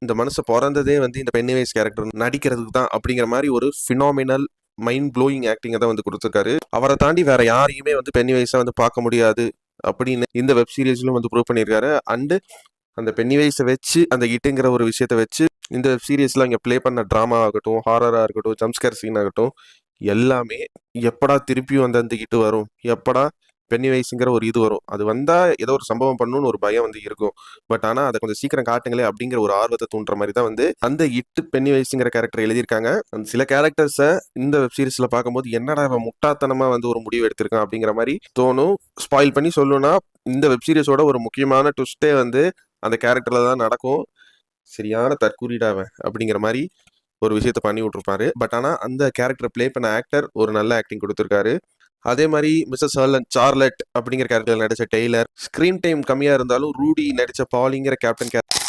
இந்த மனுஷன் பிறந்ததே வந்து இந்த பென்னிவைஸ் கேரக்டர் நடிக்கிறதுக்கு தான் அப்படிங்கிற மாதிரி ஒரு ஃபினாமினல் மைண்ட் ப்ளோயிங் ஆக்டிங்கை தான் வந்து கொடுத்துருக்காரு. அவரை தாண்டி வேற யாரையுமே வந்து பென்னிவைஸா வந்து பார்க்க முடியாது அப்படின்னு இந்த வெப் சீரிஸ்லும் வந்து ப்ரூவ் பண்ணியிருக்காரு. அண்டு அந்த பென்னிவைஸை வச்சு அந்த இட்டுங்கிற ஒரு விஷயத்த வச்சு இந்த வெப் சீரிஸ்ல இங்கே ப்ளே பண்ண ட்ராமா ஆகட்டும், ஹாரரா இருக்கட்டும், ஜம்ஸ்கேர் சீன் ஆகட்டும், எல்லாமே எப்படா திருப்பியும் வந்து அந்த இட்டு வரும், எப்படா பென்னிவைஸுங்கிற ஒரு இது வரும், அது வந்தா ஏதோ ஒரு சம்பவம் பண்ணணும்னு ஒரு பயம் வந்து இருக்கும். பட் ஆனா அதை கொஞ்சம் சீக்கிரம் காட்டுங்களே அப்படிங்கிற ஒரு ஆர்வத்தை தூண்டுற மாதிரி தான் வந்து அந்த இட்டு பென்னிவைஸுங்கிற கேரக்டர் எழுதியிருக்காங்க. அந்த சில கேரக்டர்ஸை இந்த வெப் சீரிஸ்ல பார்க்கும்போது என்னடா அவன் முட்டாத்தனமா வந்து ஒரு முடிவு எடுத்திருக்கான் அப்படிங்கிற மாதிரி தோணும். ஸ்பாயில் பண்ணி சொல்லணும்னா இந்த வெப் சீரிஸோட ஒரு முக்கியமான ட்விஸ்டே வந்து அந்த கேரக்டர்ல தான் நடக்கும். சரியான தற்கூறிடாவன் அப்படிங்கிற மாதிரி ஒரு விஷயத்த பண்ணி விட்டுருப்பாரு. பட் ஆனால் அந்த கேரக்டர் ப்ளே பண்ண ஆக்டர் ஒரு நல்ல ஆக்டிங் கொடுத்துருக்காரு. அதே மாதிரி மிஸ்ஸஸ் சார்லட் அப்படிங்கிற கேரக்டர் நடிச்ச டெய்லர், ஸ்க்ரீன் டைம் கம்மியாக இருந்தாலும் ரூடி நடிச்ச பாலிங்கிற கேப்டன்